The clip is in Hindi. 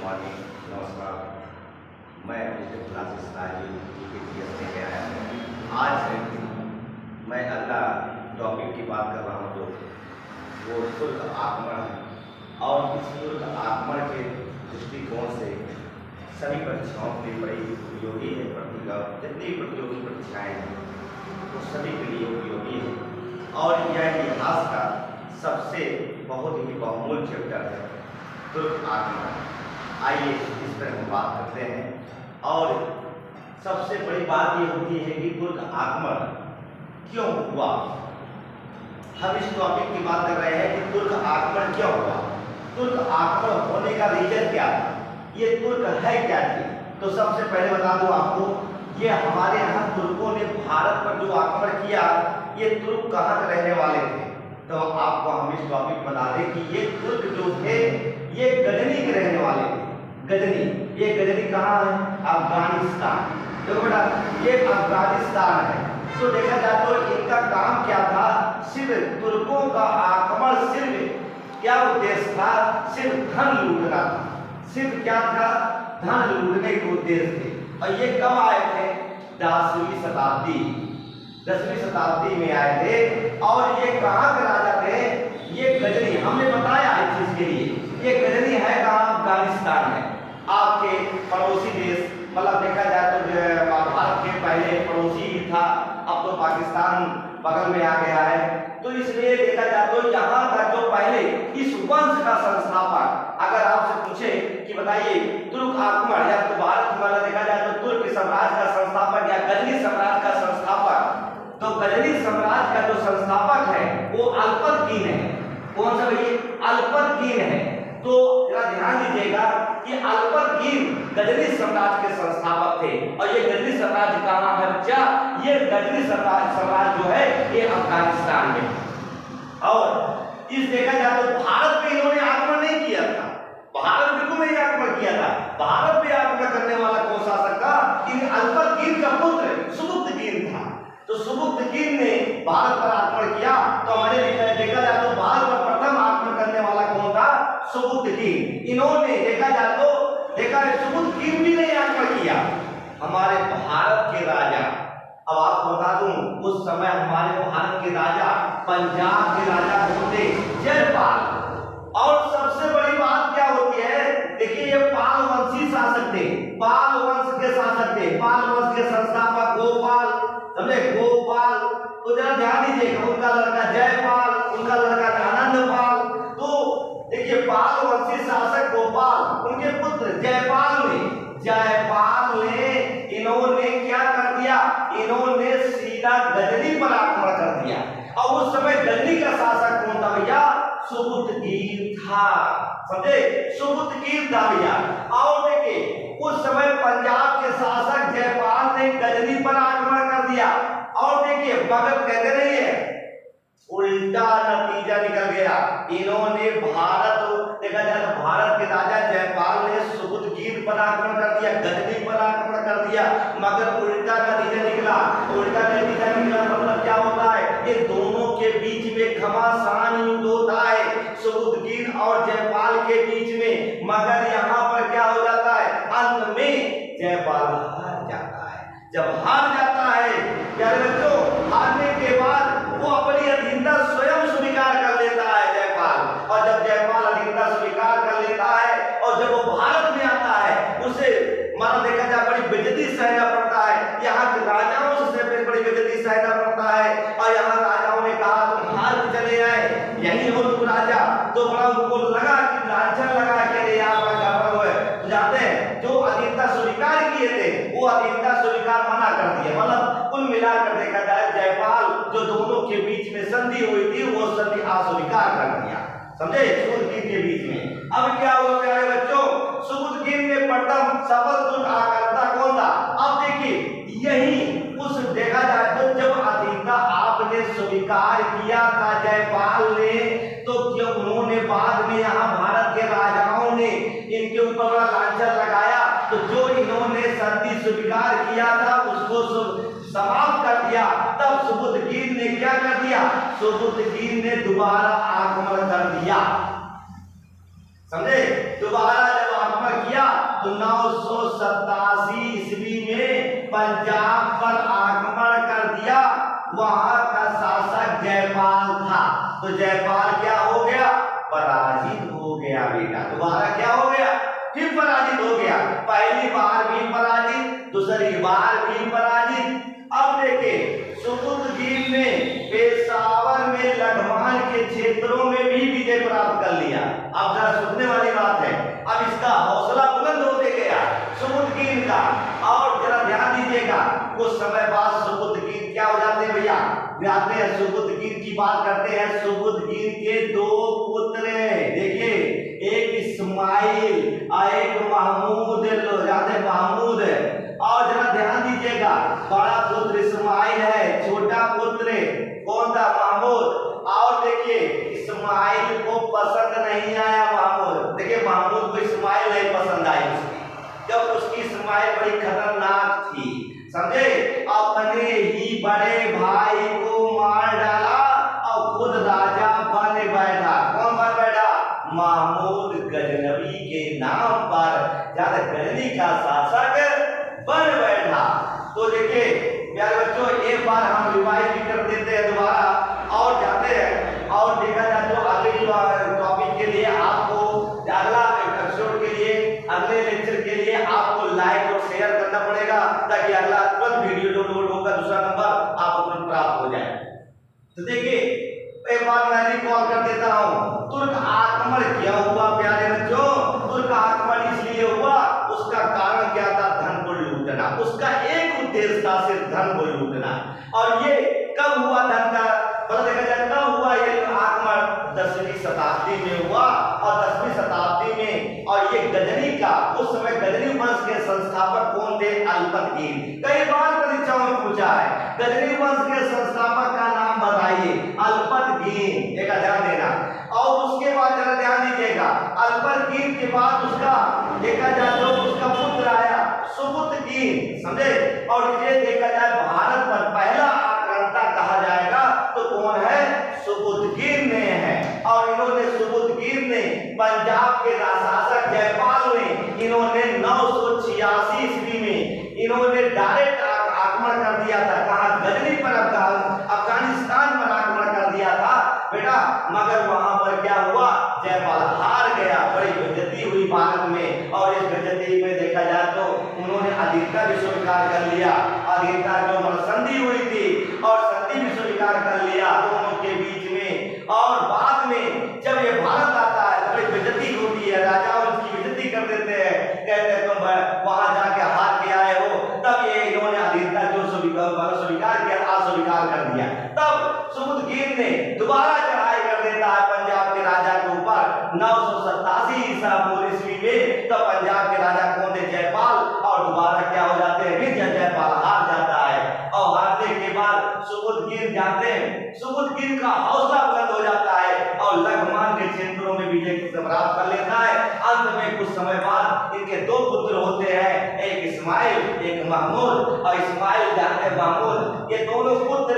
मॉर्निंग, नमस्कार। मैं मिस्टर क्लासेस राजीव में आया हूँ। आज मैं अगला टॉपिक की बात कर रहा हूँ जो वो शुल्क आक्रमण है और इस शुल्क आक्रमण के दृष्टिकोण से सभी परीक्षाओं के लिए बड़ी उपयोगी है। जितनी प्रतियोगी परीक्षाएँ हैं वो सभी के लिए उपयोगी है और यह इतिहास का सबसे बहुत ही बहुमूल्य चैप्टर है तुर्क आक्रमण। आइए इस पर हम बात करते हैं। और सबसे बड़ी बात ये होती है कि तुर्क आक्रमण क्यों हुआ। हम इस टॉपिक की बात कर रहे हैं कि तुर्क आक्रमण क्यों हुआ, तुर्क आक्रमण होने का रीजन क्या था, ये तुर्क है क्या थी। तो सबसे पहले बता दूं आपको, ये हमारे यहाँ तुर्कों ने भारत पर जो आक्रमण किया, ये तुर्क कहाँ के रहने वाले थे। तो आपको हम इस टॉपिक बता दें कि ये तुर्क जो थे ये गजनी के रहने वाले थे। गजनी, ये गजनी कहाँ है? अफगानिस्तान। देखो बेटा, ये अफगानिस्तान है। तो देखा जाए तो इनका काम क्या था, सिर्फ तुर्कों का आक्रमण सिर्फ क्या उद्देश्य था, सिर्फ धन लूटना था। सिर्फ क्या था, धन लूटने के उद्देश्य थे। और ये कब आए थे? 10वीं शताब्दी में आए थे। और ये कहाँ के राजा थे? ये गजनी, हमने बताया इस चीज के लिए, ये गजनी है कहाँ? अफगानिस्तान है। आपके पड़ोसी देश, मतलब देखा जाए तो भारत के पहले पड़ोसी ही था, अब तो पाकिस्तान बगल में आ गया है। तो इसलिए देखा जाए तो यहाँ का जो पहले इस वंश का संस्थापक, अगर आपसे पूछे कि बताइए तुर्क आक्रमण या तो भारत वाला देखा जाए तो तुर्क साम्राज्य का संस्थापक या गजनी साम्राज्य का संस्थापक, तो गजनी साम्राज्य का जो संस्थापक है वो अल्पतकीन है। कौन सा भैया? अल्पतकीन है। तो जरा ध्यान दीजिएगा कि अल्पतकीन गजनी साम्राज्य के संस्थापक थे। और ये गजनी साम्राज्य कहाँ है बच्चा? ये गजनी साम्राज्य जो है ये अफगानिस्तान में। और इस देखा जाए तो भारत पे इन्होंने आक्रमण नहीं किया था, भारत बिल्कुल नहीं आक्रमण किया था। भारत पे आक्रमण करने वाला कौन शासक था? इन अल्पतकीन का पुत्र सुबुक्तकीन था। तो सुबुक्तकीन ने भारत पर आक्रमण किया। तो हमारे देखा जाए तो भारत पर प्रथम आक्रमण करने वाला कौन था? सुबुक्तकीन। इन्होंने देखा जाए तो सुबुक्तकीन भी नहीं आक्रमण किया, हमारे भारत के राजा। अब आपको बता दूं, उस समय हमारे भारत के राजा पंजाब के राजा होते जयपाल। और सबसे बड़ी बात क्या होती है, देखिए ये पाल वंशी शासक थे, पाल वंश के शासक थे, पाल वंश के संस्थापक गोपाल, समझे? गोपाल। तो जरा ध्यान दीजिएगा, उनका लड़का जयपाल, उनका लड़का आनंदपाल। तो देखिए पाल वंशी शासक गोपाल, उनके पुत्र जयपाल ने इन्होंने क्या कर दिया, इन्होंने सीधा गजनी पर आक्रमण कर दिया। और उस समय गजनी का शासक कौन था भैया? सुबुक्तकीन था, समझे? सुबुक्तकीन था भैया। और देखिए उस समय पंजाब के शासक जयपाल ने गजनी पर आक्रमण कर दिया। और देखिए मगर कहते नहीं है, उल्टा नतीजा निकल गया। इन्होंने भारत, देखा जाए तो भारत के राजा जयपाल ने सुबुक्तकीन पर आक्रमण कर दिया, गजनी पर आक्रमण कर दिया, मगर उल्टा नतीजा निकला। उल्टा नतीजा निकला मतलब क्या होता है? ये दोनों के बीच में घमासान युद्ध होता है, सुबुक्तकीन और जयपाल के बीच में। मगर यहाँ पर क्या हो जाता है? अंत में जयपाल हार जाता है। जब हार जाता है प्यारे बच्चों, हारने के बाद वो अपनी अधीनता स्वयं स्वीकार कर लेता है जयपाल। और जब जयपाल अधीनता स्वीकार कर लेता है और जब वो भारत में आता है, उसे मानो देखा जाए बड़ी बेइज्जती सहना पड़ता है। यहाँ के राजाओं से बड़ी बेइज्जती सहना पड़ता है। और यहाँ राजाओं ने कहा तुम हार के चले आए, यही हो तुम राजा। तो बड़ा उनको लगा कि लांछन लगा के यहाँ पर गड़बड़ हुए। तो जाते हैं जो अधीनता स्वीकार किए थे वो अधीनता स्वीकार मना कर दिया। मतलब कुल मिलाकर देखा जाए जयपाल जो दोनों के बीच में संधि हुई थी वो संधि अस्वीकार कर दिया, समझे? सुबुक्तकीन के बीच में। अब क्या हुआ प्यारे बच्चों? सुबुक्तकीन ने प्रथम सफल तुर्क आक्रमणकर्ता कौन था? अब देखिए यही उस देखा जाए तो जब अधीनता आपने स्वीकार किया था जयपाल ने, तो क्यों उन्होंने बाद में यहाँ भारत के राजाओं ने इनके ऊपर लांछन लगाया। तो जो इन्होंने संधि स्वीकार किया था उसको समाप्त कर दिया। तब सुबुक्तकीन ने क्या कर दिया? सुबुक्तकीन ने दोबारा आक्रमण कर दिया, समझे? दोबारा जब आक्रमण किया तो 987 ईस्वी में पंजाब पर आक्रमण कर दिया। वहां का शासक जयपाल था। तो जयपाल क्या हो गया? पराजित हो गया बेटा। दोबारा क्या हो गया? फिर पराजित हो गया। पहली बार भी पराजित, दूसरी बार भी पराजित। अब देखिए सुबुद्धीन ने पेशावर में लघमान के क्षेत्रों में भी विजय प्राप्त कर लिया। अब जरा सोचने वाली बात है, अब इसका हौसला बुलंद होते गया सुबुद्धीन का। और जरा ध्यान दीजिएगा, कुछ समय बाद सुबुद्धीन क्या हो जाते हैं भैया? जाते हैं सुबुद्धीन की बात करते हैं। सुबुद्धीन के दो पुत्र हैं, देखिए एक इस्माइल और एक महमूद। महमूद और जरा ध्यान दीजिएगा, बड़ा पुत्र इस्माइल है, छोटा पुत्र कौन था? महमूद। और देखिए इस्माइल को पसंद नहीं आया महमूद। देखिए महमूद को इस्माइल नहीं पसंद आई उसकी, जब उसकी इस्माइल बड़ी खतरनाक थी, समझे? अपने ही बड़े भाई को मार डाला और खुद राजा बन बैठा। कौन बन बैठा? महमूद गजनवी के नाम पर ज्यादा गजनी का शासक बन बैठा। तो देखिए प्यारे बच्चों, एक बार हम रिवाइज भी कर देते हैं दोबारा और जाते हैं और देखा जाए तो अगले टॉपिक के लिए आपको अगला एपिसोड के लिए अगले लेक्चर के लिए आपको लाइक और शेयर करना पड़ेगा ताकि अगला तुरंत वीडियो डाउनलोड होगा, दूसरा नंबर आपको तुरंत प्राप्त हो जाए। तो देखिए एक बार मैं रिकॉल कर देता हूँ, तुर्क आक्रमण क्यों हुआ प्यारे बच्चों? तुर्क आक्रमण इसलिए हुआ, उसका कारण क्या था? धन को लूटना। उसका एक उद्देश्य था, सिर्फ धन को लूटना। और ये कब हुआ? धन का पता देखा जाए कब हुआ ये आक्रमण? 10वीं शताब्दी में हुआ। और 10वीं शताब्दी में, और ये गजनी का, उस समय गजनी वंश के संस्थापक कौन थे? अल्पतगीन। कई बार परीक्षाओं में पूछा है, गजनी वंश के संस्थापक का नाम बताइए। अल्पतगीन, एक ध्यान देना। और उसके बाद जरा ध्यान दीजिएगा, अल्पतगीन के बाद उसका देखा जाए तो उसका पुत्र आया सुबुद्धीन, समझे? और ये देखा जाए भारत पर पहला आक्रांता कहा जाएगा तो कौन है? सुबुद्धीन ने है। और इन्होंने सुबुद्धीन ने पंजाब के शासक जयपाल ने इन्होंने 986 ईस्वी में इन्होंने डायरेक्ट आक्रमण कर दिया था। कहां? गजनी पर, अफगानिस्तान पर आक्रमण कर दिया था बेटा। मगर वहां पर क्या हुआ? जयपाल हार गया। बड़ी बेइज्जती हुई भारत में। और इस बेइज्जती में देखा जाए तो उन्होंने अधीनता भी स्वीकार कर लिया। अधीनता जो संधि हुई थी और संधि भी स्वीकार कर लिया दोनों के बीच में। और बाद में जब ये भारत आता है तो बड़ी बेइज्जती होती है, राजाओं इसकी बेइज्जती कर देते हैं, कहते हैं तुम वहां जाके हार के आए हो। तब ये इन्होंने अधीनता जो स्वीकार किया, अस्वीकार कर दिया। तब सुबुद्धीन ने दोबारा चढ़ाई कर देता है पंजाब के राजा के ऊपर 987 ईस्वी में। तब पंजाब के राजा कौन थे? जयपाल। और दोबारा क्या हो जाते हैं? फिर जयपाल हार जाता है। और हारने के बाद सुबुद्धीन जाते हैं, सुबुद्धीन का हौसला बुलंद हो जाता है और लघमान के क्षेत्रों में विजय प्राप्त कर लेता है। अंत में कुछ समय बाद इनके दो पुत्र होते हैं, एक इस्माइल एक महमूद। और इस्माइल जाते महमूद, ये दोनों पुत्र